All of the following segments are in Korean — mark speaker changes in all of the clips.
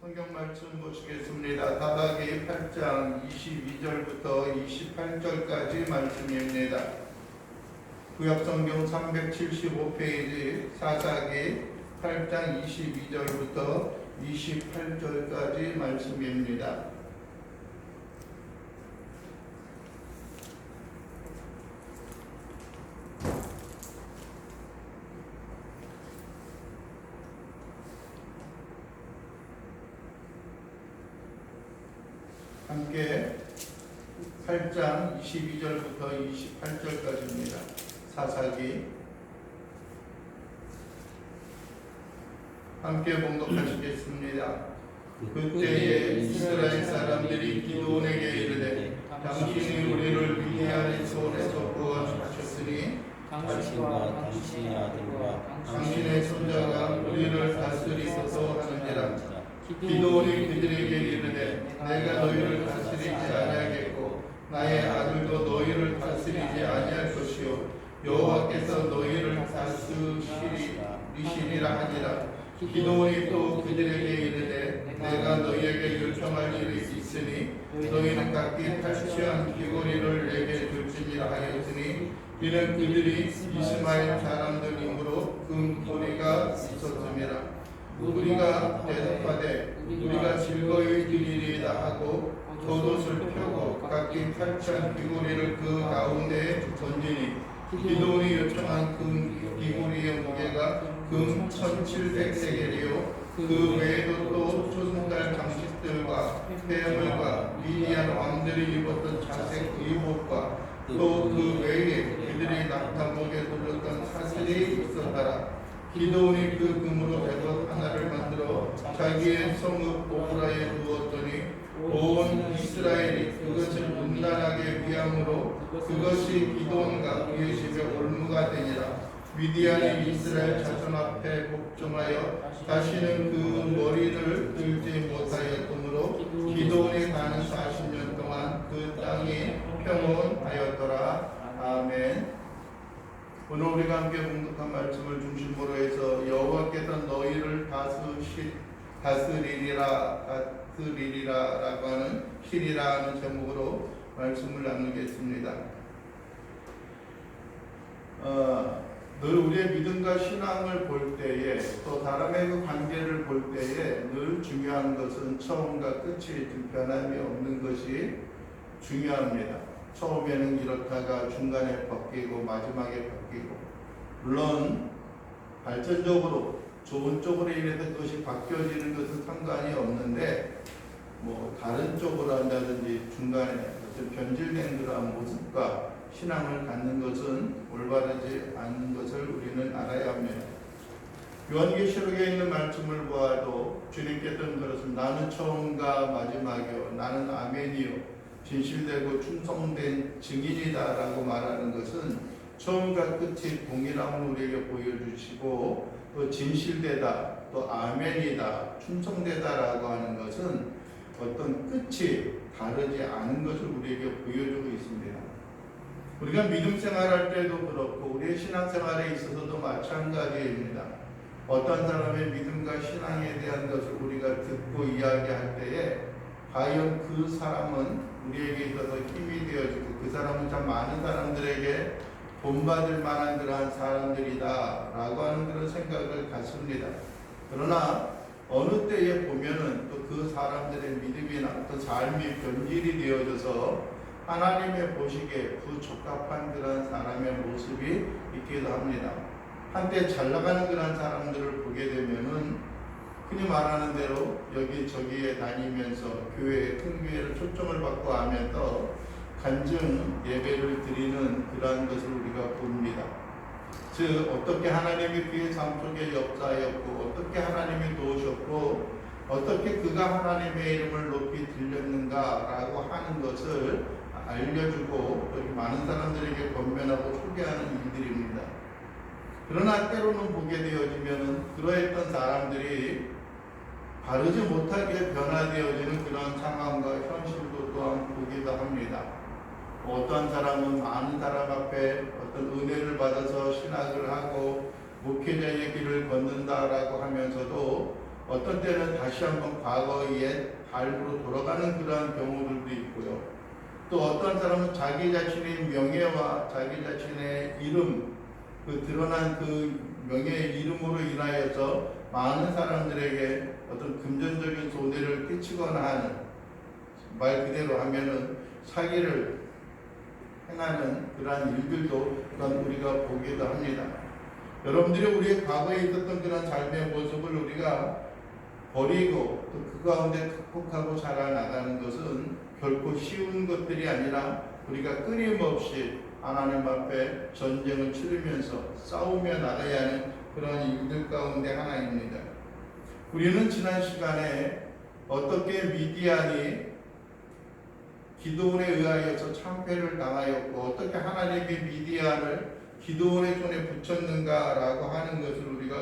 Speaker 1: 성경 말씀 보시겠습니다. 사사기 8장 22절부터 28절까지 말씀입니다. 구약성경 375페이지 사사기 8장 22절부터 28절까지 말씀입니다. 함께 8장 22절부터 28절까지입니다. 사사기 함께 봉독하시겠습니다. 그때에 이스라엘 사람들이 기드온에게 이르되 당신이 우리를 미디안의 손에서 구원하셨으니
Speaker 2: 당신과 당신의 아들과
Speaker 1: 당신의 손자가 우리를 다스리소서 하는지라. 기드온이 그들에게 이르되 내가 너희를 다스리지 아니하겠고 나의 아들도 너희를 다스리지 아니할 것이요 여호와께서 너희를 다스리시리라 하니라. 기드온이 또 그들에게 이르되 내가 너희에게 요청할 일이 있으니 너희는 각기 탈취한 귀고리를 내게 줄지니라 하였으니 이는 그들이 이스마엘 사람들이므로 금고리가 있었음이라. 우리가 대답하되 우리가 즐거이 드리리이다 하고 겉옷을 펴고 각기 탈취한 귀고리를 그 가운데에 던지니 기드온이 요청한 금 귀고리의 무게가 금 1700세겔이요 그 외에도 또 조승달 장식들과 폐물과 미디안 왕들이 입었던 자색 의복과 또 그 외에 그들이 낙타목에 돌렸던 사슬이 있었더라. 기드온이 그 금으로 에봇 하나를 만들어 자기의 성읍 오프라에 두었더니 온 이스라엘이 그것을 문단하게 위함으로 그것이 기드온과 그의 집의 올무가 되니라. 미디안이 이스라엘 자손 앞에 복종하여 다시는 그 머리를 들지 못하였으므로 기드온이 가는 40년 동안 그 땅이 평온하였더라. 아멘. 오늘 우리가 함께 공독한 말씀을 중심으로 해서 여호와께서 너희를 다스리리라라고 하는 시리라 하는 제목으로 말씀을 나누겠습니다. 늘 우리의 믿음과 신앙을 볼 때에 또 사람의 그 관계를 볼 때에 늘 중요한 것은 처음과 끝이 변함이 없는 것이 중요합니다. 처음에는 이렇다가 중간에 바뀌고 마지막에 바뀌고 물론 발전적으로 좋은 쪽으로 인해서 그것이 바뀌어지는 것은 상관이 없는데 뭐 다른 쪽으로 한다든지 중간에 어떤 변질된 그러한 모습과 신앙을 갖는 것은 올바르지 않은 것을 우리는 알아야 합니다. 요한계시록에 있는 말씀을 보아도 주님께서 그것은 나는 처음과 마지막이요 나는 아멘이요 진실되고 충성된 증인이다 라고 말하는 것은 처음과 끝이 동일함을 우리에게 보여주시고 또 진실되다 또 아멘이다 충성되다 라고 하는 것은 어떤 끝이 다르지 않은 것을 우리에게 보여주고 있습니다. 우리가 믿음 생활할 때도 그렇고 우리의 신앙생활에 있어서도 마찬가지입니다. 어떤 사람의 믿음과 신앙에 대한 것을 우리가 듣고 이야기할 때에 과연 그 사람은 우리에게 있어서 힘이 되어지고 그 사람은 참 많은 사람들에게 본받을 만한 그러한 사람들이다 라고 하는 그런 생각을 갖습니다. 그러나 어느 때에 보면은 또 그 사람들의 믿음이나 또 삶이 변질이 되어져서 하나님의 보시기에 부적합한 그러한 사람의 모습이 있기도 합니다. 한때 잘 나가는 그러한 사람들을 보게 되면은 흔히 말하는 대로 여기저기에 다니면서 교회에 큰 교회를 초청을 받고 하면서 간증 예배를 드리는 그러한 것을 우리가 봅니다. 즉 어떻게 하나님이 그의 삶 속에 역사하였고 어떻게 하나님이 도우셨고 어떻게 그가 하나님의 이름을 높이 들렸는가라고 하는 것을 알려주고 또 많은 사람들에게 권면하고 소개하는 일들입니다. 그러나 때로는 보게 되어지면 그러했던 사람들이 바르지 못하게 변화되어지는 그런 상황과 현실도 또한 보기도 합니다. 어떤 사람은 많은 사람 앞에 어떤 은혜를 받아서 신학을 하고 목회자의 길을 걷는다라고 하면서도 어떤 때는 다시 한번 과거의 삶으로 돌아가는 그러한 경우들도 있고요. 또 어떤 사람은 자기 자신의 명예와 자기 자신의 이름, 그 드러난 그 명예의 이름으로 인하여서 많은 사람들에게 어떤 금전적인 손해를 끼치거나 하는, 말 그대로 하면은 사기를 행하는 그러한 일들도 또한 우리가 보기도 합니다. 여러분들이 우리의 과거에 있었던 그런 삶의 모습을 우리가 버리고 또 그 가운데 극복하고 살아나가는 것은 결코 쉬운 것들이 아니라 우리가 끊임없이 하나님 앞에 전쟁을 치르면서 싸우며 나가야 하는 그런 일들 가운데 하나입니다. 우리는 지난 시간에 어떻게 미디안이 기드온에 의하여서 참패를 당하였고 어떻게 하나님이 미디안을 기드온의 손에 붙였는가라고 하는 것을 우리가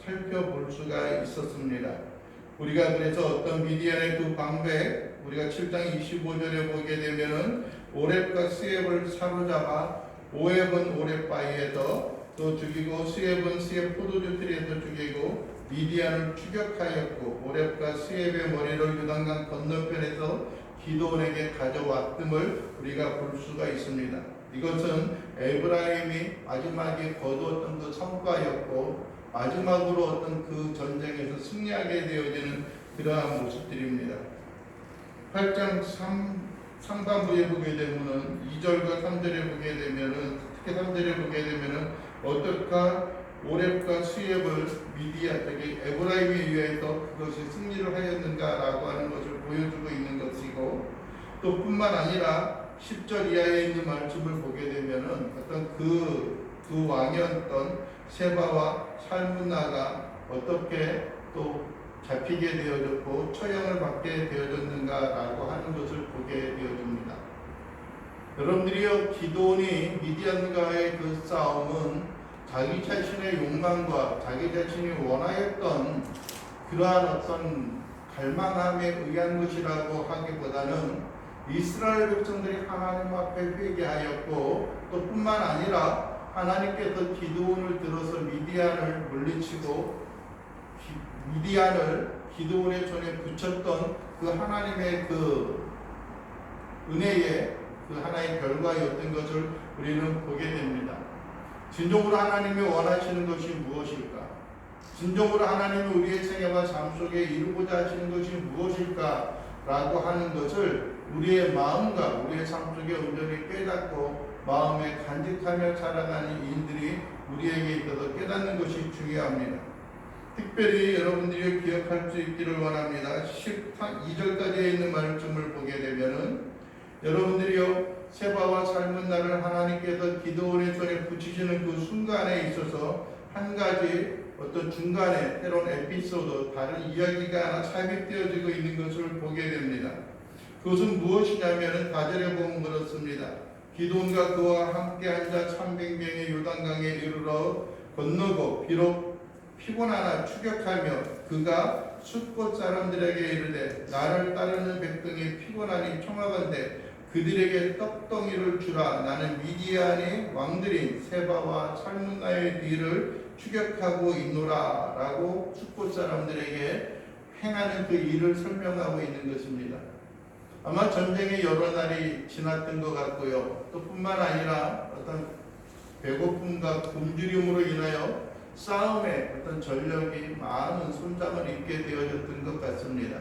Speaker 1: 살펴볼 수가 있었습니다. 우리가 그래서 어떤 미디안의 그 방백, 우리가 7장 25절에 보게 되면은 오렙과 스엡을 사로잡아 오렙은 오렙 바위에서 또 죽이고 스엡은 스엡 포도주 틀에서 죽이고 미디안을 추격하였고 오렙과 스엡의 머리를 요단강 건너편에서 기드온에게 가져왔음을 우리가 볼 수가 있습니다. 이것은 에브라임이 마지막에 거두었던 그 성과였고 마지막으로 어떤 그 전쟁에서 승리하게 되어지는 그러한 모습들입니다. 8장 3반부에 보게 되면은 2절과 3절에 보게 되면은 특히 3절에 보게 되면은 어떨까 오렙과 스엡을 미디안 저기 에브라임에 의해서 그것이 승리를 하였는가라고 하는 것을 보여주고 있는 것이고 또 뿐만 아니라 10절 이하에 있는 말씀을 보게 되면은 어떤 그 왕이었던 세바와 살문나가 어떻게 또 잡히게 되어졌고 처형을 받게 되어졌는가라고 하는 것을 보게 되어집니다. 여러분들이요, 기드온이 미디안과의 그 싸움은 자기 자신의 욕망과 자기 자신이 원하였던 그러한 어떤 갈망함에 의한 것이라고 하기보다는 이스라엘 백성들이 하나님 앞에 회개하였고 또 뿐만 아니라 하나님께서 기드온을 들어서 미디안을 물리치고 미디안을 기드온의 손에 붙였던 그 하나님의 그 은혜의 그 하나의 결과였던 것을 우리는 보게 됩니다. 진정으로 하나님이 원하시는 것이 무엇일까? 진정으로 하나님이 우리의 생애와 삶 속에 이루고자 하시는 것이 무엇일까? 라고 하는 것을 우리의 마음과 우리의 삶 속에 온전히 깨닫고 마음에 간직하며 살아가는 일들이 우리에게 있어서 깨닫는 것이 중요합니다. 특별히 여러분들이 기억할 수 있기를 원합니다. 12절까지 있는 말씀을 보게 되면은 여러분들이요 세바와 살문나를 하나님께서 기드온의 손에 붙이시는 그 순간에 있어서 한 가지 어떤 중간에 새로운 에피소드 다른 이야기가 하나 삽입되어지고 있는 것을 보게 됩니다. 그것은 무엇이냐면은 4절에 보면 그렇습니다. 기드온과 그와 함께 앉아 300명의 요단강에 이르러 건너고 비록 피곤하나 추격하며 그가 숫곳 사람들에게 이르되 나를 따르는 백성이 피곤하니 청하건대 그들에게 떡덩이를 주라. 나는 미디안의 왕들인 세바와 살문나의 뒤를 추격하고 있노라 라고 숫곳 사람들에게 행하는 그 일을 설명하고 있는 것입니다. 아마 전쟁의 여러 날이 지났던 것 같고요. 또 뿐만 아니라 어떤 배고픔과 굶주림으로 인하여 싸움에 어떤 전력이 많은 손장을 입게 되어졌던 것 같습니다.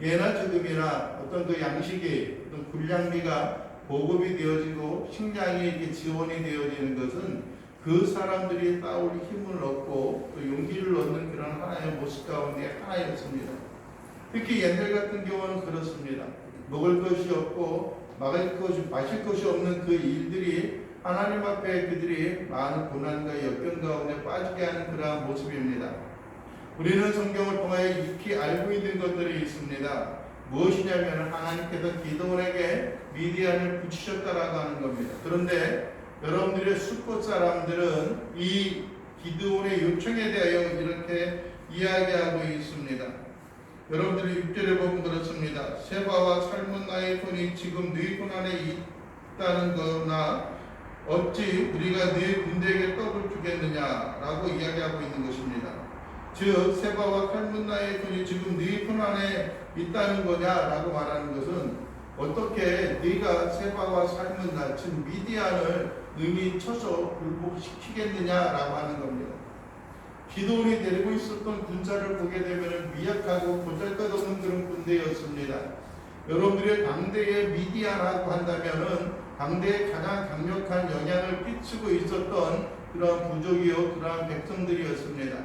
Speaker 1: 예나 지금이나 어떤 그 양식이 어떤 군량미가 보급이 되어지고 식량이 이렇게 지원이 되어지는 것은 그 사람들이 싸울 힘을 얻고 또 용기를 얻는 그런 하나의 모습 가운데 하나였습니다. 특히 옛날 같은 경우는 그렇습니다. 먹을 것이 없고 마실 것이 없는 그 일들이 하나님 앞에 그들이 많은 고난과 역경 가운데 빠지게 하는 그러한 모습입니다. 우리는 성경을 통하여 익히 알고 있는 것들이 있습니다. 무엇이냐면 하나님께서 기드온에게 미디안을 붙이셨다라고 하는 겁니다. 그런데 여러분들의 숫곳 사람들은 이 기드온의 요청에 대하여 이렇게 이야기하고 있습니다. 여러분들이 6절에 보면 그렇습니다. 세바와 살문나의 손이 지금 너희 손 안에 있다는 거나 어찌 우리가 너희 군대에게 떡을 주겠느냐라고 이야기하고 있는 것입니다. 즉 세바와 칼문나의 손이 지금 네 손 안에 있다는 거냐라고 말하는 것은 어떻게 네가 세바와 살문나 즉 미디안을 능히 쳐서 굴복시키겠느냐라고 하는 겁니다. 기도원이 데리고 있었던 군사를 보게 되면 미약하고 보잘것없는 그런 군대였습니다. 여러분들의 당대의 미디안이라고 한다면은 당대에 가장 강력한 영향을 끼치고 있었던 그러한 부족이요 그러한 백성들이었습니다.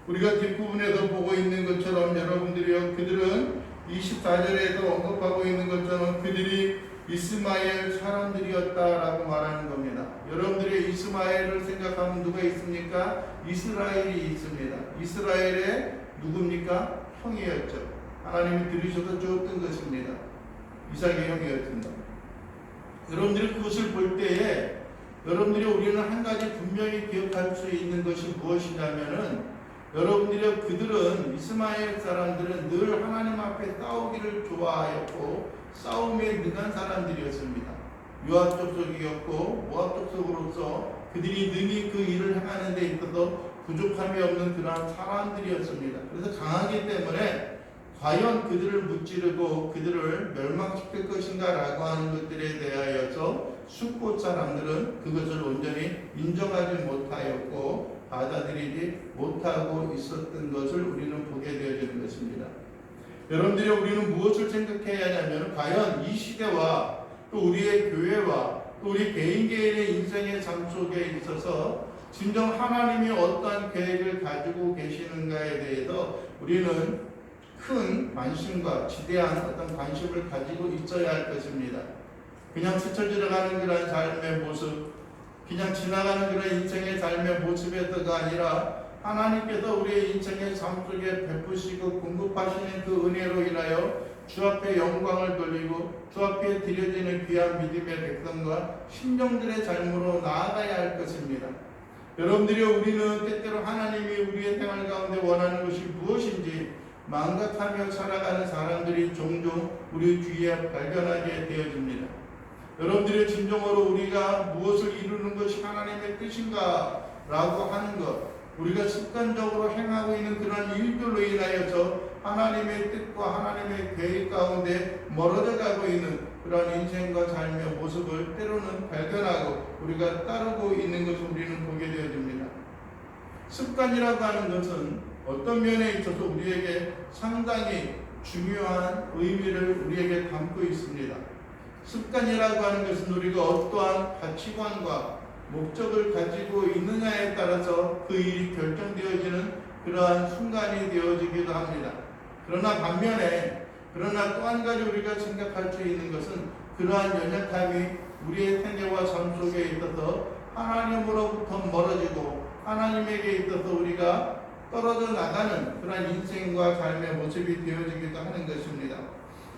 Speaker 1: 우리가 뒷부분에서 보고 있는 것처럼 여러분들이요 그들은 24절에도 언급하고 있는 것처럼 그들이 이스마엘 사람들이었다라고 말하는 겁니다. 여러분들의 이스마엘을 생각하면 누가 있습니까? 이스라엘이 있습니다. 이스라엘의 누굽니까? 형이었죠. 하나님이 들으셔서 주었던 것입니다. 이삭의 형이었습니다. 여러분들이 그것을 볼 때에 여러분들이 우리는 한 가지 분명히 기억할 수 있는 것이 무엇이냐면은 여러분들이 그들은 이스마엘 사람들은 늘 하나님 앞에 싸우기를 좋아하였고 싸움에 능한 사람들이었습니다. 유압 족속이었고 모압 족속으로서 그들이 능히 그 일을 행하는 데 있어서 부족함이 없는 그러한 사람들이었습니다. 그래서 강하기 때문에 과연 그들을 무찌르고 그들을 멸망시킬 것인가 라고 하는 것들에 대하여서 숫곳 사람들은 그것을 온전히 인정하지 못하였고 받아들이지 못하고 있었던 것을 우리는 보게 되어지는 것입니다. 여러분들이 우리는 무엇을 생각해야 하냐면 과연 이 시대와 또 우리의 교회와 또 우리 개인의 인생의 삶 속에 있어서 진정 하나님이 어떠한 계획을 가지고 계시는가에 대해서 우리는 큰 관심과 지대한 어떤 관심을 가지고 있어야 할 것입니다. 그냥 스쳐 지나가는 그런 삶의 모습, 그냥 지나가는 그런 인생의 삶의 모습에서가 아니라 하나님께서 우리의 인생의 삶 속에 베푸시고 공급하시는 그 은혜로 인하여 주 앞에 영광을 돌리고 주 앞에 드려지는 귀한 믿음의 백성과 심령들의 삶으로 나아가야 할 것입니다. 여러분들이 우리는 때때로 하나님이 우리의 생활 가운데 원하는 것이 무엇인지 망각하며 살아가는 사람들이 종종 우리 주위에 발견하게 되어집니다. 여러분들의 진정으로 우리가 무엇을 이루는 것이 하나님의 뜻인가 라고 하는 것, 우리가 습관적으로 행하고 있는 그런 일들로 인하여서 하나님의 뜻과 하나님의 계획 가운데 멀어져 가고 있는 그런 인생과 삶의 모습을 때로는 발견하고 우리가 따르고 있는 것을 우리는 보게 되어집니다. 습관이라고 하는 것은 어떤 면에 있어서 우리에게 상당히 중요한 의미를 우리에게 담고 있습니다. 습관이라고 하는 것은 우리가 어떠한 가치관과 목적을 가지고 있느냐에 따라서 그 일이 결정되어지는 그러한 순간이 되어지기도 합니다. 그러나 반면에 또 한 가지 우리가 생각할 수 있는 것은 그러한 연약함이 우리의 생애와 삶 속에 있어서 하나님으로부터 멀어지고 하나님에게 있어서 우리가 떨어져 나가는 그런 인생과 삶의 모습이 되어지기도 하는 것입니다.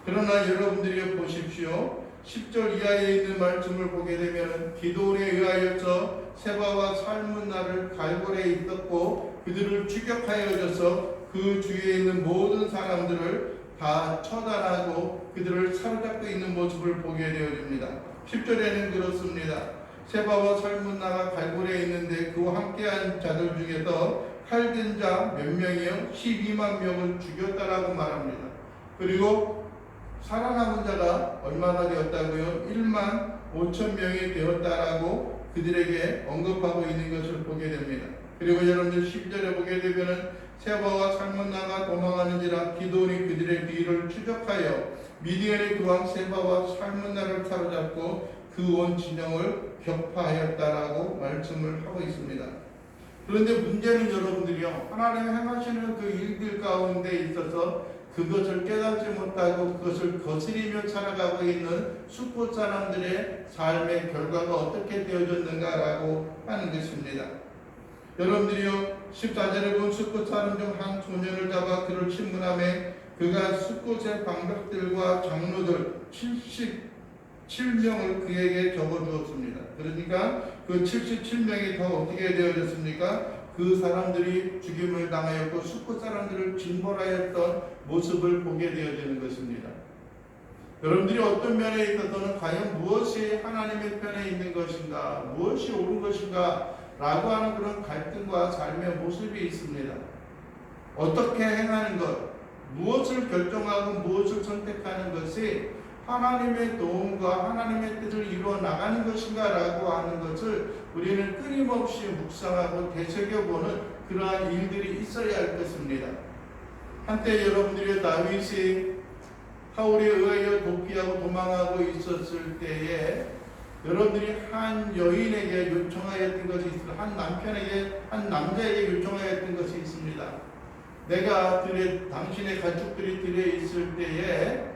Speaker 1: 그러나 여러분들이 보십시오. 10절 이하에 있는 말씀을 보게 되면 기도원에 의하여서 세바와 살문나를 갈골에 있었고 그들을 추격하여져서 그 주위에 있는 모든 사람들을 다 처단하고 그들을 사로잡고 있는 모습을 보게 되어집니다. 10절에는 그렇습니다. 세바와 살문나가 갈골에 있는데 그와 함께한 자들 중에서 칼든 자 몇 명이요? 12만 명을 죽였다라고 말합니다. 그리고 살아남은 자가 얼마나 되었다고요? 1만 5천 명이 되었다라고 그들에게 언급하고 있는 것을 보게 됩니다. 그리고 여러분들 12절에 보게 되면은 세바와 살문나가 도망하는지라 기도원이 그들의 뒤를 추적하여 미디안의 그 왕 세바와 살문나를 사로잡고 그 온 진영을 격파하였다라고 말씀을 하고 있습니다. 그런데 문제는 여러분들이요, 하나님이 행하시는 그 일들 가운데 있어서 그것을 깨닫지 못하고 그것을 거스리며 살아가고 있는 숫곳 사람들의 삶의 결과가 어떻게 되어졌는가라고 하는 것입니다. 여러분들이요, 14절에 본 숫곳 사람 중 한 소년을 잡아 그를 친문함에 그가 숫곳의 방백들과 장로들 77명을 그에게 적어주었습니다. 그러니까 그 77명이 더 어떻게 되어졌습니까? 그 사람들이 죽임을 당하였고 숫곳 사람들을 징벌하였던 모습을 보게 되어지는 것입니다. 여러분들이 어떤 면에 있어서는 과연 무엇이 하나님의 편에 있는 것인가, 무엇이 옳은 것인가 라고 하는 그런 갈등과 삶의 모습이 있습니다. 어떻게 행하는 것, 무엇을 결정하고 무엇을 선택하는 것이 하나님의 도움과 하나님의 뜻을 이루어 나가는 것인가라고 하는 것을 우리는 끊임없이 묵상하고 되새겨보는 그러한 일들이 있어야 할 것입니다. 한때 여러분들이 다윗이 사울에 의하여 도피하고 도망하고 있었을 때에 여러분들이 한 여인에게 요청하였던 것이 있습니다. 한 남편에게, 한 남자에게 요청하였던 것이 있습니다. 내가 당신의 가축들이 들에 있을 때에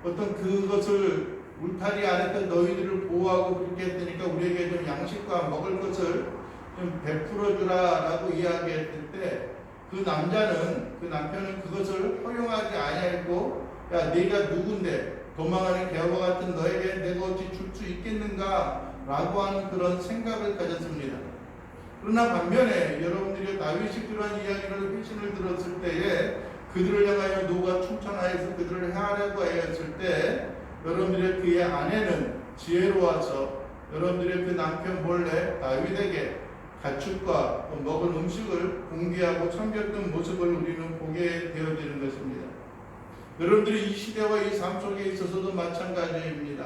Speaker 1: 어떤 그것을 울타리 안에 너희들을 보호하고 그렇게 했으니까 우리에게 좀 양식과 먹을 것을 좀 베풀어 주라라고 이야기했을 때 그 남편은 그것을 허용하지 아니하고 야 네가 누군데 도망하는 개와 같은 너에게 내가 어찌 줄 수 있겠는가 라고 하는 그런 생각을 가졌습니다. 그러나 반면에 여러분들이 다윗이 그러한 이야기를 회신을 들었을 때에 그들을 향하여 누가 충천하여서 그들을 해하려고 하였을 때 여러분들의 그의 아내는 지혜로워서 여러분들의 그 남편 몰래 다윗에게 가축과 먹은 음식을 공개하고 섬겼던 모습을 우리는 보게 되어지는 것입니다. 여러분들이 이 시대와 이 삶 속에 있어서도 마찬가지입니다.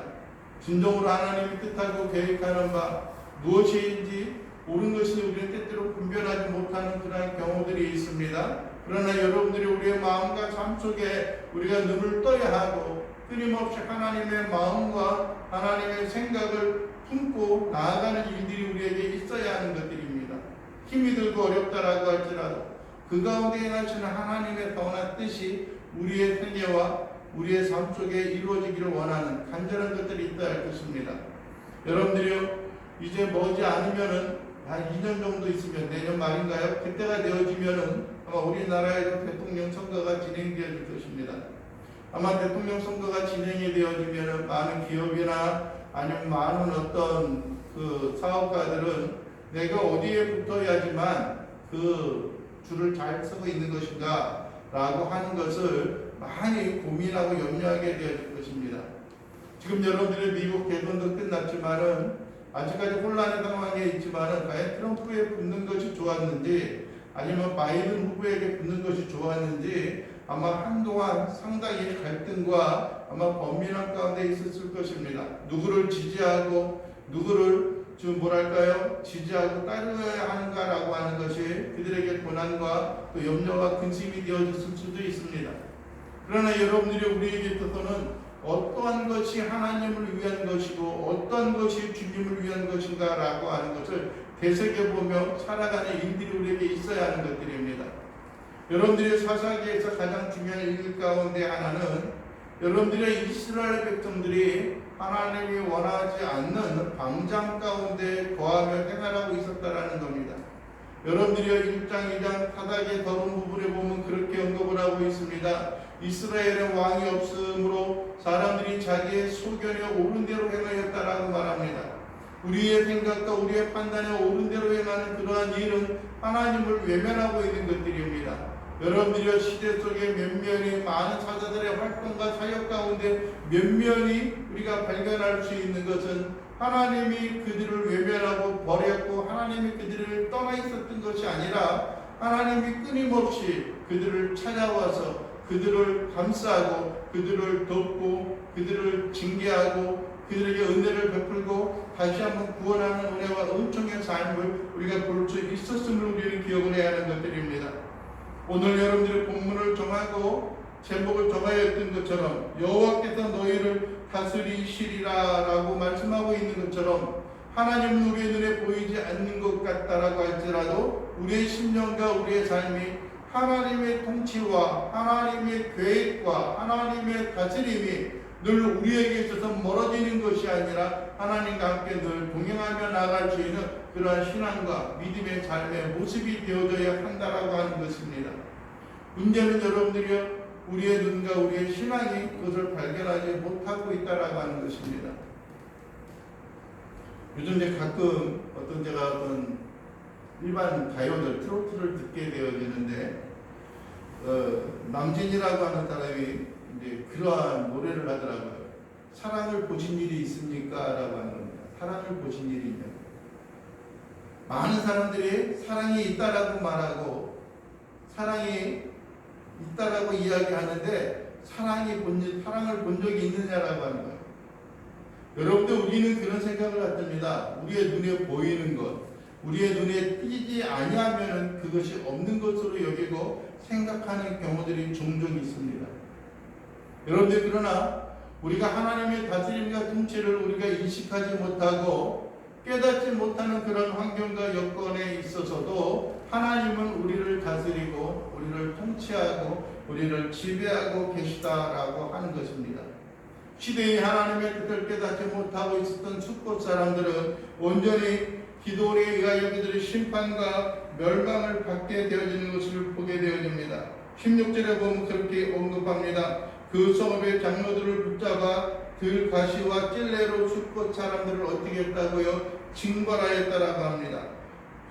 Speaker 1: 진정으로 하나님이 뜻하고 계획하는 바 무엇인지 옳은 것이 우리는 때때로 분별하지 못하는 그러한 경우들이 있습니다. 그러나 여러분들이 우리의 마음과 삶 속에 우리가 눈을 떠야 하고 끊임없이 하나님의 마음과 하나님의 생각을 품고 나아가는 일들이 우리에게 있어야 하는 것들입니다. 힘이 들고 어렵다라고 할지라도 그 가운데 행하시는 하나님의 선한 뜻이 우리의 생애와 우리의 삶 속에 이루어지기를 원하는 간절한 것들이 있어야 할 것입니다. 여러분들이요 이제 머지 않으면은 한 2년 정도 있으면 내년 말인가요? 그때가 되어지면은 아마 우리나라에서 대통령 선거가 진행되어질 것입니다. 아마 대통령 선거가 진행이 되어지면은 많은 기업이나 아니면 많은 어떤 그 사업가들은 내가 어디에 붙어야지만 그 줄을 잘 서고 있는 것인가 라고 하는 것을 많이 고민하고 염려하게 되어질 것입니다. 지금 여러분들의 미국 대선도 끝났지만은 아직까지 혼란의 상황에 있지만은 과연 트럼프에 붙는 것이 좋았는지 아니면 바이든 후보에게 붙는 것이 좋았는지 아마 한동안 상당히 갈등과 아마 범민함 가운데 있었을 것입니다. 누구를 지지하고 누구를 지지하고 따르어야 하는가라고 하는 것이 그들에게 고난과 또 염려와 근심이 되어졌을 수도 있습니다. 그러나 여러분들이 우리에게 있어서는 어떠한 것이 하나님을 위한 것이고 어떠한 것이 주님을 위한 것인가라고 하는 것을 되새겨보며 살아가는 일들이 우리에게 있어야 하는 것들입니다. 여러분들의 사사기에서 가장 중요한 일 가운데 하나는 여러분들의 이스라엘 백성들이 하나님이 원하지 않는 방장 가운데 거하며 생활하고 있었다라는 겁니다. 여러분들이 1장 2장 사사기의 더러운 부분에 보면 그렇게 언급을 하고 있습니다. 이스라엘의 왕이 없으므로 사람들이 자기의 소견에 옳은 대로 행하였다라고 말합니다. 우리의 생각과 우리의 판단에 옳은 대로 행하는 그러한 일은 하나님을 외면하고 있는 것들입니다. 여러분들이 시대 속에 면면이 많은 사자들의 활동과 사역 가운데 면면이 우리가 발견할 수 있는 것은 하나님이 그들을 외면하고 버렸고 하나님이 그들을 떠나 있었던 것이 아니라 하나님이 끊임없이 그들을 찾아와서 그들을 감싸고 그들을 돕고 그들을 징계하고 그들에게 은혜를 베풀고 다시 한번 구원하는 은혜와 은총의 삶을 우리가 볼 수 있었음을 우리는 기억을 해야 하는 것들입니다. 오늘 여러분들의 본문을 정하고 제목을 정하였던 것처럼 여호와께서 너희를 다스리시리라 라고 말씀하고 있는 것처럼 하나님은 우리의 눈에 보이지 않는 것 같다라고 할지라도 우리의 심령과 우리의 삶이 하나님의 통치와 하나님의 계획과 하나님의 다스림이 늘 우리에게 있어서 멀어지는 것이 아니라 하나님과 함께 늘 동행하며 나아갈 수 있는 그러한 신앙과 믿음의 삶의 모습이 되어져야 한다라고 하는 것입니다. 문제는 여러분들이 우리의 눈과 우리의 신앙이 그것을 발견하지 못하고 있다라고 하는 것입니다. 요즘 이제 가끔 제가 어떤 일반 가요들 트로트를 듣게 되어지는데 남진이라고 하는 사람이 이제 그러한 노래를 하더라고요. 사랑을 보신 일이 있습니까? 라고 하는 겁니다. 사랑을 보신 일이 있냐고. 많은 사람들이 사랑이 있다라고 말하고 사랑이 있다라고 이야기하는데 사랑을 본 적이 있느냐라고 하는 거예요. 여러분들, 우리는 그런 생각을 갖습니다. 우리의 눈에 보이는 것, 우리의 눈에 띄지 아니하면 그것이 없는 것으로 여기고 생각하는 경우들이 종종 있습니다. 여러분들, 그러나 우리가 하나님의 다스림과 통치를 우리가 인식하지 못하고 깨닫지 못하는 그런 환경과 여건에 있어서도 하나님은 우리를 다스리고 우리를 통치하고 우리를 지배하고 계시다라고 하는 것입니다. 시대에 하나님의 뜻을 깨닫지 못하고 있었던 숫곳 사람들은 온전히 기도에 의하여 그들의 심판과 멸망을 받게 되어지는 것을 보게 되어집니다. 16절에 보면 그렇게 언급합니다. 그 성읍의 장로들을 붙잡아 들가시와 찔레로 숫곳 사람들을 어떻게 했다고요? 징벌하였다라고 합니다.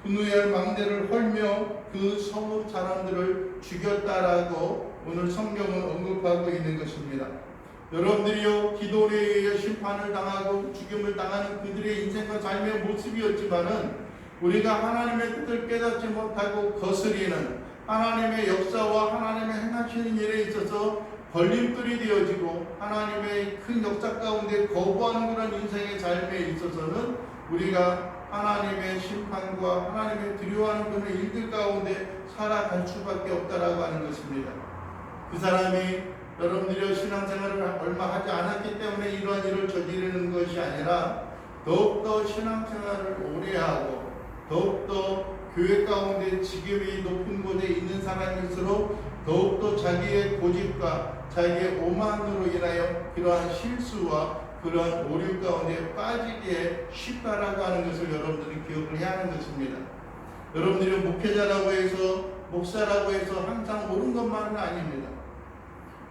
Speaker 1: 분우엘 망대를 헐며 그 성읍 사람들을 죽였다라고 오늘 성경은 언급하고 있는 것입니다. 여러분들이요, 기도에 의해 심판을 당하고 죽임을 당하는 그들의 인생과 삶의 모습이었지만은 우리가 하나님의 뜻을 깨닫지 못하고 거스리는 하나님의 역사와 하나님의 행하시는 일에 있어서 걸림돌이 되어지고 하나님의 큰 역사 가운데 거부하는 그런 인생의 삶에 있어서는 우리가 하나님의 심판과 하나님의 두려워하는 그런 일들 가운데 살아갈 수밖에 없다라고 하는 것입니다. 그 사람이 여러분들이 신앙생활을 얼마 하지 않았기 때문에 이러한 일을 저지르는 것이 아니라 더욱더 신앙생활을 오래 하고 더욱더 교회 가운데 지경이 높은 곳에 있는 사람일수록 더욱더 자기의 고집과 자기의 오만으로 인하여 그러한 실수와 그러한 오류 가운데 빠지기에 쉽다라고 하는 것을 여러분들이 기억을 해야 하는 것입니다. 여러분들이 목회자라고 해서 목사라고 해서 항상 옳은 것만은 아닙니다.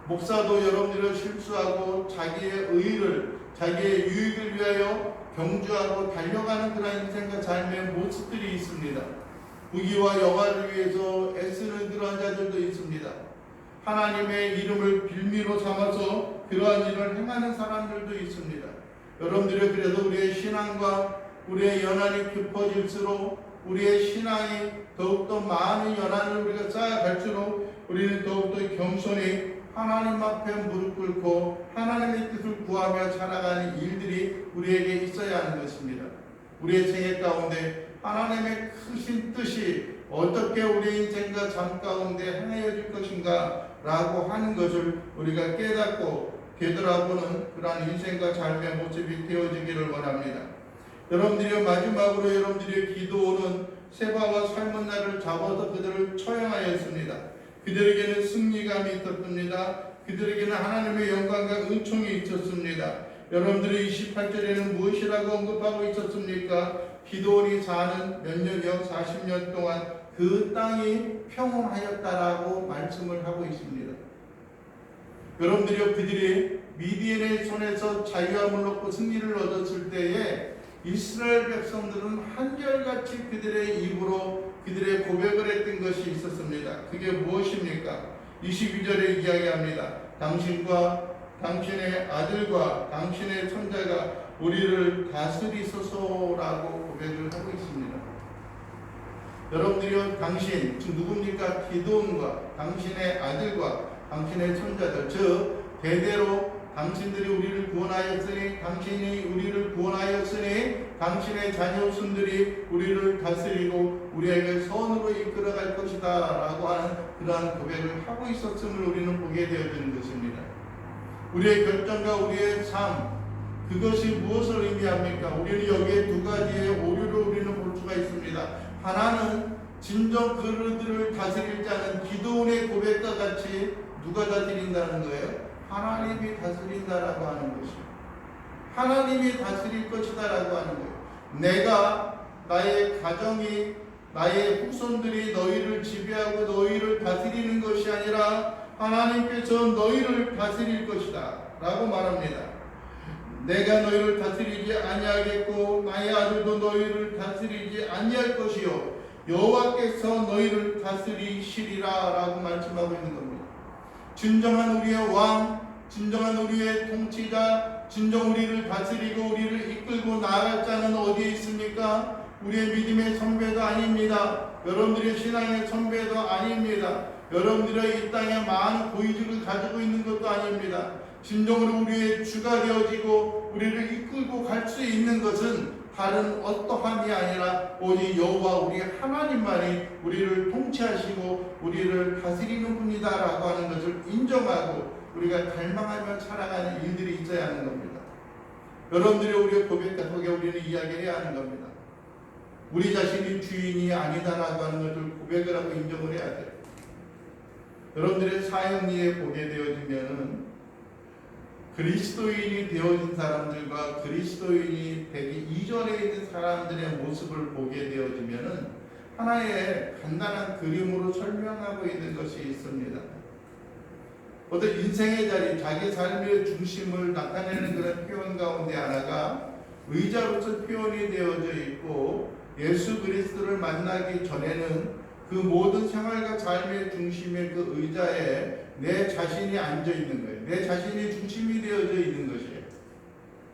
Speaker 1: 목사도 여러분들이 실수하고 자기의 의를, 자기의 유익을 위하여 경주하고 달려가는 그런 인생과 삶의 모습들이 있습니다. 부귀와 영화를 위해서 애쓰는 그러한 자들도 있습니다. 하나님의 이름을 빌미로 삼아서 그러한 일을 행하는 사람들도 있습니다. 여러분들이 그래서 우리의 신앙과 우리의 연한이 깊어질수록 우리의 신앙이 더욱더 많은 연한을 우리가 쌓아갈수록 우리는 더욱더 겸손히 하나님 앞에 무릎 꿇고 하나님의 뜻을 구하며 살아가는 일들이 우리에게 있어야 하는 것입니다. 우리의 생애 가운데 하나님의 크신 뜻이 어떻게 우리 인생과 삶 가운데 행해질 것인가 라고 하는 것을 우리가 깨닫고 되돌아보는 그러한 인생과 삶의 모습이 되어지기를 원합니다. 여러분들이 마지막으로 여러분들의 기도는 세바와 살문나를 잡아서 그들을 처형하였습니다. 그들에게는 승리감이 있었습니다. 그들에게는 하나님의 영광과 은총이 있었습니다. 여러분들이 28절에는 무엇이라고 언급하고 있었습니까? 기도원이 사는 몇 년여 40년 동안 그 땅이 평온하였다라고 말씀을 하고 있습니다. 여러분들이 그들이 미디안의 손에서 자유함을 얻고 승리를 얻었을 때에 이스라엘 백성들은 한결같이 그들의 입으로 그들의 고백을 했던 것이 있었습니다. 그게 무엇입니까? 22절에 이야기합니다. 당신과 당신의 아들과 당신의 손자가 우리를 다스리소서라고 고백을 하고 있습니다. 여러분들이 당신, 즉 누굽니까? 기드온과 당신의 아들과 당신의 손자들, 즉 대대로 당신들이 우리를 구원하였으니 당신이 우리를 구원하였으니 당신의 자녀손들이 우리를 다스리고 우리에게 선으로 이끌어갈 것이다 라고 하는 그러한 고백을 하고 있었음을 우리는 보게 되어지는 것입니다. 우리의 결정과 우리의 삶, 그것이 무엇을 의미합니까? 우리는 여기에 두 가지의 오류를 우리는 볼 수가 있습니다. 하나는 진정 그들을 다스릴 자는 기드온의 고백과 같이 누가 다스린다는 거예요? 하나님이 다스린다라고 하는 것이요. 하나님이 다스릴 것이다라고 하는 거예요. 내가, 나의 가정이, 나의 후손들이 너희를 지배하고 너희를 다스리는 것이 아니라 하나님께서 너희를 다스릴 것이다 라고 말합니다. 내가 너희를 다스리지 아니하겠고 나의 아들도 너희를 다스리지 아니할 것이요 여호와께서 너희를 다스리시리라 라고 말씀하고 있는 겁니다. 진정한 우리의 왕, 진정한 우리의 통치자, 진정 우리를 다스리고 우리를 이끌고 나아갈 자는 어디에 있습니까? 우리의 믿음의 선배도 아닙니다. 여러분들의 신앙의 선배도 아닙니다. 여러분들의 이 땅에 많은 고위직을 가지고 있는 것도 아닙니다. 진정으로 우리의 주가 되어지고 우리를 이끌고 갈 수 있는 것은 다른 어떠함이 아니라 오직 여호와 우리 하나님만이 우리를 통치하시고 우리를 다스리는 분이다라고 하는 것을 인정하고 우리가 갈망하며 살아가는 일들이 있어야 하는 겁니다. 여러분들이 우리의 고백과 속에 우리는 이야기를 해야 하는 겁니다. 우리 자신이 주인이 아니다라고 하는 것을 고백을 하고 인정을 해야 돼요. 여러분들의 사형리에 보게 되어지면은 그리스도인이 되어진 사람들과 그리스도인이 되기 이전에 있는 사람들의 모습을 보게 되어지면은 하나의 간단한 그림으로 설명하고 있는 것이 있습니다. 어떤 인생의 자리, 자기 삶의 중심을 나타내는 그런 표현 가운데 하나가 의자로서 표현이 되어져 있고, 예수 그리스도를 만나기 전에는 그 모든 생활과 삶의 중심의 그 의자에 내 자신이 앉아 있는 거예요. 내 자신이 중심이 되어져 있는 것이에요.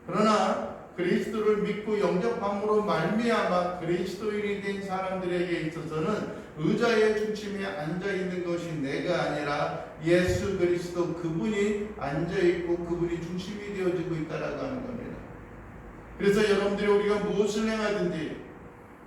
Speaker 1: 그러나 그리스도를 믿고 영접함으로 말미암아 그리스도인이 된 사람들에게 있어서는 의자의 중심에 앉아 있는 것이 내가 아니라 예수 그리스도 그분이 앉아 있고 그분이 중심이 되어지고 있다라고 하는 겁니다. 그래서 여러분들이 우리가 무엇을 행하든지,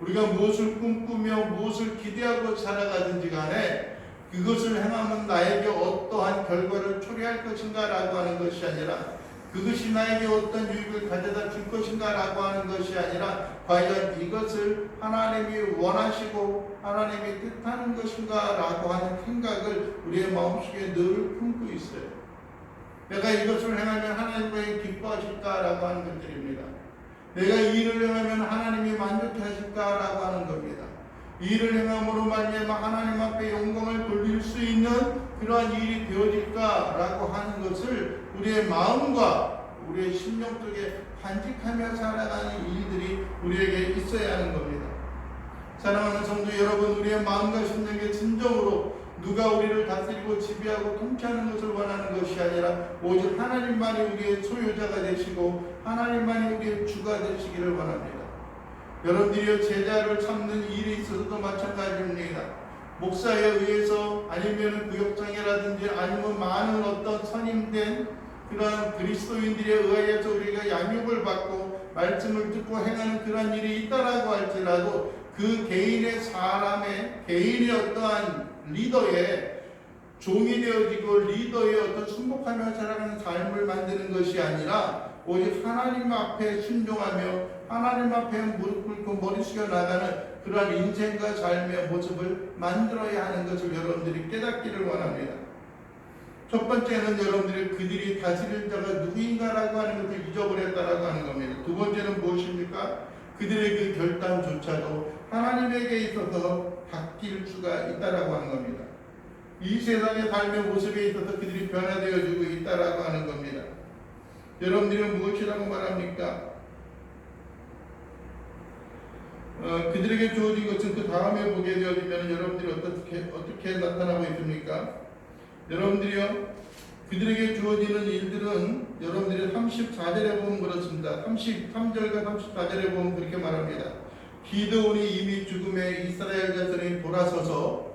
Speaker 1: 우리가 무엇을 꿈꾸며 무엇을 기대하고 살아가든지 간에 그것을 행하면 나에게 어떠한 결과를 초래할 것인가 라고 하는 것이 아니라, 그것이 나에게 어떤 유익을 가져다 줄 것인가 라고 하는 것이 아니라 과연 이것을 하나님이 원하시고 하나님이 뜻하는 것인가 라고 하는 생각을 우리의 마음속에 늘 품고 있어요. 내가 이것을 행하면 하나님이 기뻐하실까 라고 하는 것들입니다. 내가 이 일을 행하면 하나님이 만족하실까라고 하는 겁니다. 이 일을 행함으로 말미암아 하나님 앞에 영광을 돌릴 수 있는 그러한 일이 되어질까라고 하는 것을 우리의 마음과 우리의 심령 속에 간직하며 살아가는 일들이 우리에게 있어야 하는 겁니다. 사랑하는 성도 여러분, 우리의 마음과 심령에 진정으로 누가 우리를 다스리고 지배하고 통치하는 것을 원하는 것이 아니라 오직 하나님만이 우리의 소유자가 되시고 하나님만이 우리의 주가 되시기를 원합니다. 여러분들이 제자를 찾는 일이 있어서도 마찬가지입니다. 목사에 의해서 아니면 구역장애라든지 아니면 많은 어떤 선임된 그러한 그리스도인들에 의해서 우리가 양육을 받고 말씀을 듣고 행하는 그러한 일이 있다라고 할지라도 그 개인의 사람의 개인의 어떠한 리더의 종이 되어지고 리더의 어떤 순복하며 살아가는 삶을 만드는 것이 아니라 오직 하나님 앞에 순종하며 하나님 앞에 무릎 꿇고 머리 숙여 나가는 그러한 인생과 삶의 모습을 만들어야 하는 것을 여러분들이 깨닫기를 원합니다. 첫 번째는 여러분들이 그들이 다스릴 자가 누구인가라고 하는 것을 잊어버렸다라고 하는 겁니다. 두 번째는 무엇입니까? 그들의 그 결단조차도 하나님에게 있어서 바뀔 수가 있다라고 하는 겁니다. 이 세상의 삶의 모습에 있어서 그들이 변화되어지고 있다라고 하는 겁니다. 여러분들은 무엇이라고 말합니까? 그들에게 주어진 것은 그 다음에 보게 되어지면 여러분들이 어떻게 나타나고 있습니까? 여러분들이요, 그들에게 주어지는 일들은 여러분들이 34절에 보면 그렇습니다. 33절과 34절에 보면 그렇게 말합니다. 기드온이 이미 죽음에 이스라엘 자손이 돌아서서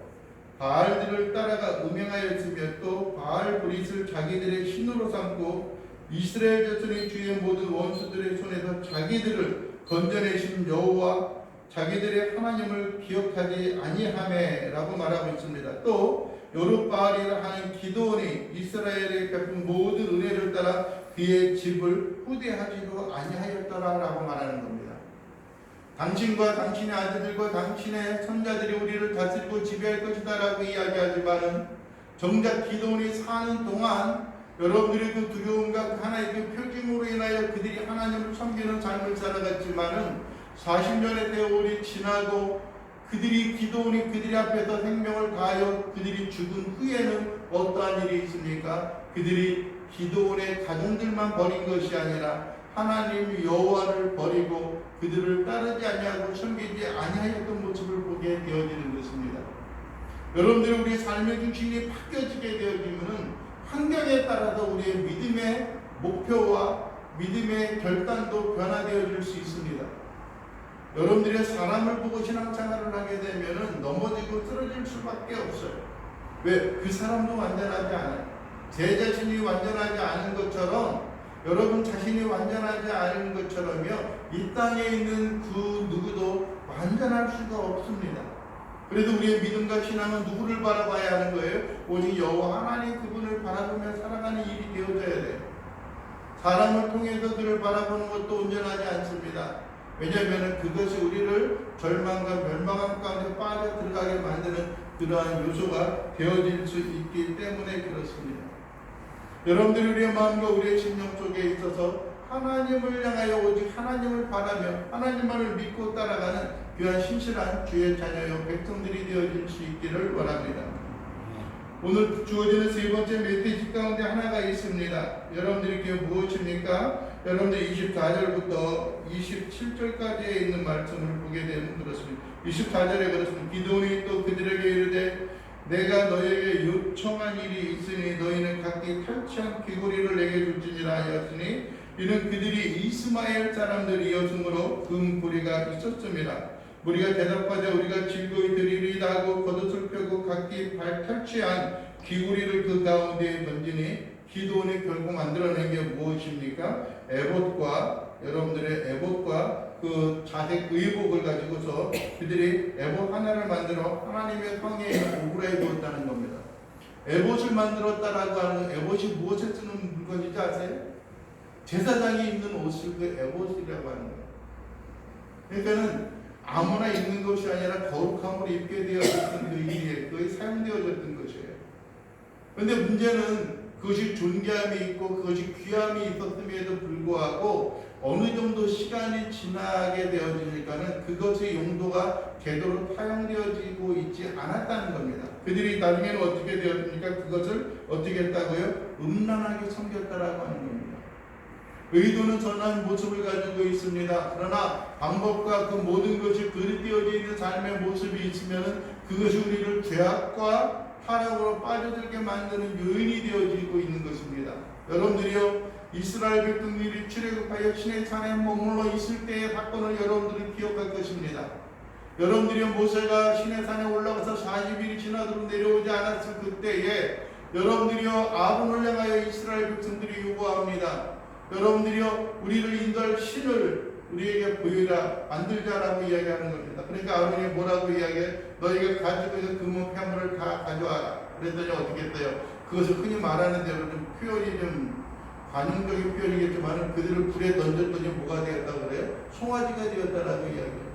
Speaker 1: 바알들을 따라가 음행하였으며 또 바알 브릿을 자기들의 신으로 삼고 이스라엘 자손이 주의 모든 원수들의 손에서 자기들을 건져내신 여호와 자기들의 하나님을 기억하지 아니하매라고 말하고 있습니다. 또 여룻바알이라 하는 기드온이 이스라엘에 베푼 모든 은혜를 따라 그의 집을 후대하지도 아니하였더라라고 말하는 겁니다. 당신과 당신의 아들들과 당신의 손자들이 우리를 다스리고 지배할 것이다라고 이야기하지만은 정작 기드온이 사는 동안 여러분들의 그 두려움과 하나의 그 표징으로 인하여 그들이 하나님을 섬기는 삶을 살아갔지만은 40년의 세월이 지나고 그들이 기드온이 그들이 앞에서 생명을 다하여 그들이 죽은 후에는 어떠한 일이 있습니까? 그들이 기드온의 가정들만 버린 것이 아니라 하나님 여호와를 버리고 그들을 따르지 아니하고 섬기지 아니하였던 모습을 보게 되어지는 것입니다. 여러분들이 우리의 삶의 중심이 바뀌어지게 되어지면은 환경에 따라서 우리의 믿음의 목표와 믿음의 결단도 변화되어질 수 있습니다. 여러분들이 사람을 보고 신앙생활을 하게 되면은 넘어지고 쓰러질 수밖에 없어요. 왜? 그 사람도 완전하지 않아요. 제 자신이 완전하지 않은 것처럼 여러분 자신이 완전하지 않은 것처럼요, 이 땅에 있는 그 누구도 완전할 수가 없습니다. 그래도 우리의 믿음과 신앙은 누구를 바라봐야 하는 거예요? 오직 여호와 하나님 그분을 바라보며 살아가는 일이 되어져야 돼요. 사람을 통해서 그를 바라보는 것도 온전하지 않습니다. 왜냐하면 그것이 우리를 절망과 멸망함 가운데 빠져 들어가게 만드는 그러한 요소가 되어질 수 있기 때문에 그렇습니다. 여러분들이 우리의 마음과 우리의 심령 속에 있어서 하나님을 향하여 오직 하나님을 바라며 하나님만을 믿고 따라가는 귀한 신실한 주의 자녀요 백성들이 되어질 수 있기를 원합니다. 오늘 주어지는 세 번째 메시지 가운데 하나가 있습니다. 여러분들이 그게 무엇입니까? 여러분들 24절부터 27절까지에 있는 말씀을 보게 되면 그렇습니다. 24절에 그렇습니다. 기드온이 또 그들에게 이르되 내가 너에게 요청한 일이 있으니 너희는 각기 탈취한 귀고리를 내게 줄지니라 하였으니 이는 그들이 이스마엘 사람들이었으므로 금고리가 있었습니다. 우리가 대답하되 우리가 즐거이 드리리이다 하고 겉옷을 펴고 각기 탈취한 귀고리를 그 가운데에 던지니 기드온이 결국 만들어낸 게 무엇입니까? 에봇과 여러분들의 에봇과 그 자색 의복을 가지고서 그들이 에봇 하나를 만들어 하나님의 성에 오브라에 두었다는 겁니다. 에봇을 만들었다라고 하는 에봇이 무엇에 쓰는 물건인지 아세요? 제사장이 입는 옷을 그 에봇이라고 하는 거예요. 그러니까는 아무나 입는 것이 아니라 거룩함으로 입게 되어졌던 그 일에 그게 사용되어졌던 것이에요. 그런데 문제는 그것이 존귀함이 있고 그것이 귀함이 있었음에도 불구하고 어느 정도 시간이 지나게 되어지니까는 그것의 용도가 제대로 사용되어지고 있지 않았다는 겁니다. 그들이 나중에는 어떻게 되었습니까? 그것을 어떻게 했다고요? 음란하게 섬겼다라고 하는 겁니다. 의도는 선한 모습을 가지고 있습니다. 그러나 방법과 그 모든 것이 그릇되어져 있는 삶의 모습이 있으면 그것이 우리를 죄악과 타락으로 빠져들게 만드는 요인이 되어지고 있는 것입니다. 여러분들이요, 이스라엘 백성들이 출애굽하여 시내 산에 머물러 있을 때의 사건을 여러분들이 기억할 것입니다. 여러분들이 모세가 시내 산에 올라가서 40일이 지나도록 내려오지 않았을 그때에 여러분들이요, 아론을 향하여 이스라엘 백성들이 요구합니다. 여러분들이요, 우리를 인도할 신을 우리에게 보여라, 만들자라고 이야기하는 겁니다. 그러니까 아론이 뭐라고 이야기해? 너희가 가지고 있는 금은 폐물을 다 가져와라. 그랬더니 어떻게 했어요? 그것을 흔히 말하는 대로 좀 표현이 좀 관용적인 표현이겠지만 그들을 불에 던졌더니 뭐가 되었다고 그래요? 송아지가 되었다라고 이야기해요.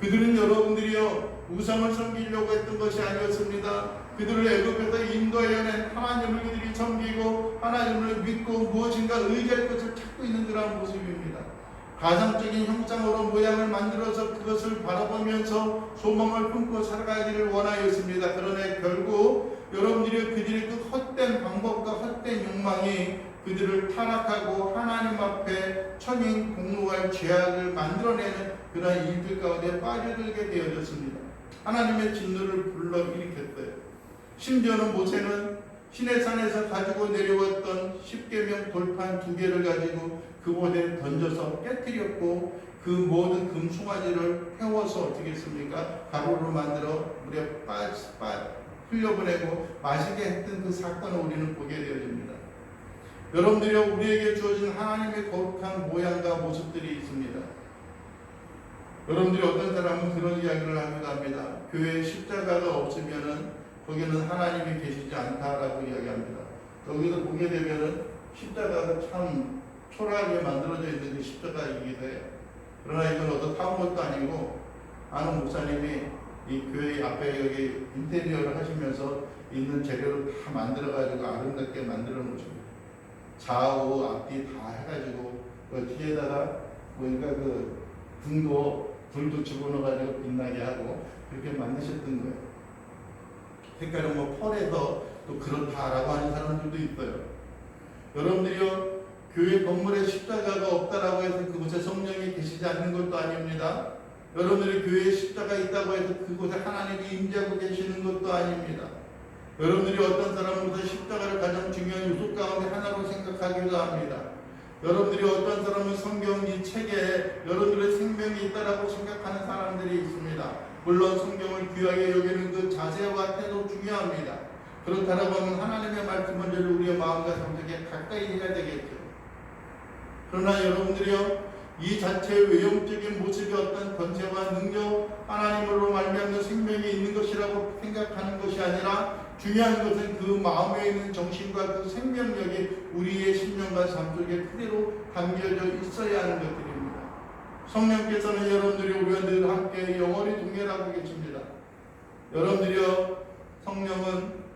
Speaker 1: 그들은 여러분들이요, 우상을 섬기려고 했던 것이 아니었습니다. 그들을 애굽에서 인도해낸 하나님을 그들이 섬기고 하나님을 믿고 무엇인가 의지할 것을 찾고 있는 그런 모습입니다. 가상적인 형상으로 모양을 만들어서 그것을 바라보면서 소망을 품고 살아가기를 원하였습니다. 그러나 결국 여러분들이 그들의 그 헛된 방법과 헛된 욕망이 그들을 타락하고 하나님 앞에 천인 공로할 죄악을 만들어내는 그런 일들 가운데 빠져들게 되어졌습니다. 하나님의 진노를 불러일으켰어요. 심지어는 모세는 시내산에서 가지고 내려왔던 10계명 돌판 2개를 가지고 그곳에 던져서 깨뜨렸고 그 모든 금송아지를 태워서 어떻게 했습니까? 가루로 만들어 물에 흘려보내고 마시게 했던 그 사건을 우리는 보게 되어집니다. 여러분들이 우리에게 주어진 하나님의 거룩한 모양과 모습들이 있습니다. 여러분들이 어떤 사람은 그런 이야기를 하기도 합니다. 교회에 십자가가 없으면은 거기는 하나님이 계시지 않다라고 이야기합니다. 여기서 보게 되면은 십자가가 참 초라하게 만들어져 있는 그 십자가이기도 해요. 그러나 이건 어떤 타운 것도 아니고 아는 목사님이 이 교회 앞에 여기 인테리어를 하시면서 있는 재료를 다 만들어가지고 아름답게 만들어 놓으십니다. 좌우 앞뒤 다 해가지고 그 뒤에다가 보니까 그 등도 불도 집어넣어가지고 빛나게 하고 그렇게 만드셨던 거예요. 그러니까 뭐 펄에서 또 그렇다라고 하는 사람들도 있어요. 여러분들이요, 교회 건물에 십자가가 없다라고 해서 그곳에 성령이 계시지 않는 것도 아닙니다. 여러분들이 교회에 십자가 있다고 해서 그곳에 하나님이 임재하고 계시는 것도 아닙니다. 여러분들이 어떤 사람으로서 십자가를 가장 중요한 요소 가운데 하나로 생각하기도 합니다. 여러분들이 어떤 사람은 성경 이 책에 여러분들의 생명이 있다라고 생각하는 사람들이 있습니다. 물론 성경을 귀하게 여기는 그 자세와 태도 중요합니다. 그렇다라고 하면 하나님의 말씀을 우리의 마음과 성격에 가까이 해야 되겠죠. 그러나 여러분들이요, 이 자체의 외형적인 모습이 어떤 권세와 능력, 하나님으로 말미암는 생명이 있는 것이라고 생각하는 것이 아니라 중요한 것은 그 마음에 있는 정신과 그 생명력이 우리의 신령과 삶 속에 그대로 담겨져 있어야 하는 것들입니다. 성령께서는 여러분들이 우리와 늘 함께 영원히 동행하고 계십니다. 여러분들이요, 성령은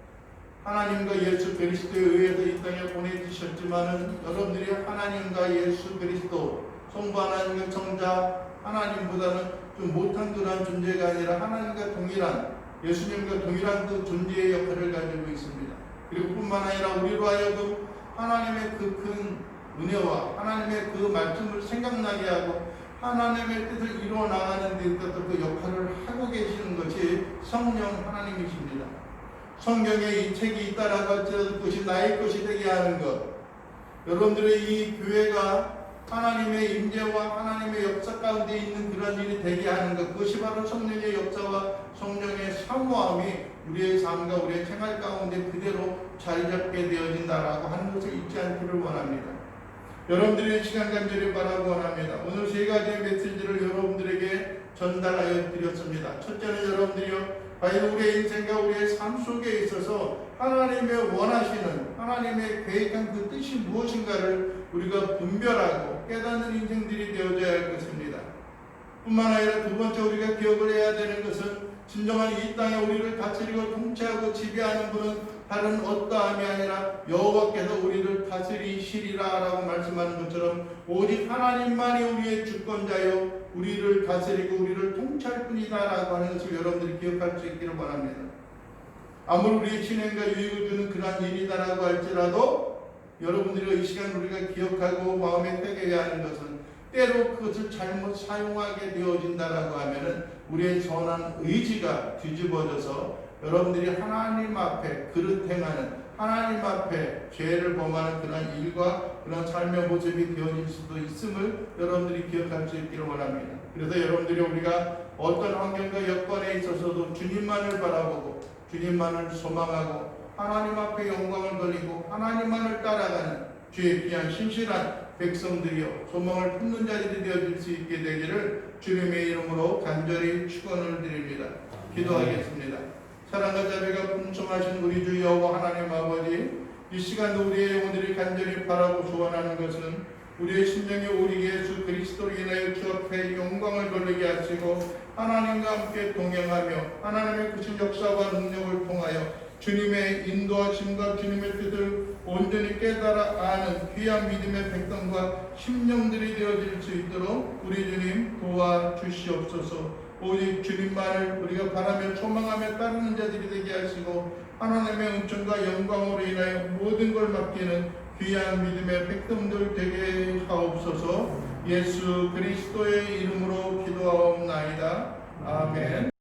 Speaker 1: 하나님과 예수 그리스도에 의해서 이 땅에 보내주셨지만은 여러분들이 하나님과 예수 그리스도, 성부 하나님의 성자 하나님보다는 좀 못한 그런 존재가 아니라 하나님과 동일한, 예수님과 동일한 그 존재의 역할을 가지고 있습니다. 그리고 뿐만 아니라 우리로 하여금 하나님의 그 큰 은혜와 하나님의 그 말씀을 생각나게 하고 하나님의 뜻을 이루어 나가는 데 있어서 그 역할을 하고 계시는 것이 성령 하나님이십니다. 성경에 이 책이 있다라고 할지라도 그것이 나의 것이 되게 하는 것, 여러분들의 이 교회가 하나님의 임재와 하나님의 역사 가운데 있는 그런 일이 되게 하는 것, 그것이 바로 성령의 역사와 성령의 사모함이 우리의 삶과 우리의 생활 가운데 그대로 자리 잡게 되어진다라고 하는 것을 잊지 않기를 원합니다. 여러분들의 시간 간절히 바라고 원합니다. 오늘 세 가지의 메시지를 여러분들에게 전달하여 드렸습니다. 첫째는 여러분들이요, 과연 우리의 인생과 우리의 삶 속에 있어서 하나님의 원하시는, 하나님의 계획한 그 뜻이 무엇인가를 우리가 분별하고 깨닫는 인생들이 되어져야 할 것입니다. 뿐만 아니라 두 번째 우리가 기억을 해야 되는 것은 진정한 이 땅에 우리를 다스리고 통치하고 지배하는 분은 다른 어떠함이 아니라 여호와께서 우리를 다스리시리라 라고 말씀하는 것처럼 오직 하나님만이 우리의 주권자요 우리를 다스리고 우리를 통치할 뿐이다 라고 하는 것을 여러분들이 기억할 수 있기를 바랍니다. 아무리 우리의 신행과 유익을 주는 그러한 일이다라고 할지라도 여러분들이 이 시간 우리가 기억하고 마음에 새겨야 하는 것은 때로 그것을 잘못 사용하게 되어진다라고 하면은 우리의 선한 의지가 뒤집어져서 여러분들이 하나님 앞에 그릇 행하는, 하나님 앞에 죄를 범하는 그런 일과 그런 삶의 모습이 되어질 수도 있음을 여러분들이 기억할 수 있기를 원합니다. 그래서 여러분들이 우리가 어떤 환경과 여건에 있어서도 주님만을 바라보고 주님만을 소망하고 하나님 앞에 영광을 돌리고 하나님만을 따라가는 주의 귀한 신실한 백성들이요 소망을 품는 자들이 되어질 수 있게 되기를 주님의 이름으로 간절히 축원을 드립니다. 기도하겠습니다. 사랑과 자비가 풍성하신 우리 주 여호와 하나님 아버지, 이 시간도 우리의 영혼들이 간절히 바라고 소원하는 것은 우리의 심령이 오직 예수 그리스도로 인하여 주 앞에 영광을 돌리게 하시고 하나님과 함께 동행하며 하나님의 크신 역사와 능력을 통하여 주님의 인도하심과 주님의 뜻을 온전히 깨달아 아는 귀한 믿음의 백성과 심령들이 되어질 수 있도록 우리 주님 도와주시옵소서. 오직 주님만을 우리가 바라며 소망하며 따르는 자들이 되게 하시고 하나님의 은총과 영광으로 인하여 모든 걸 맡기는 귀한 믿음의 백성들 되게 하옵소서. 예수 그리스도의 이름으로 기도하옵나이다. 아멘.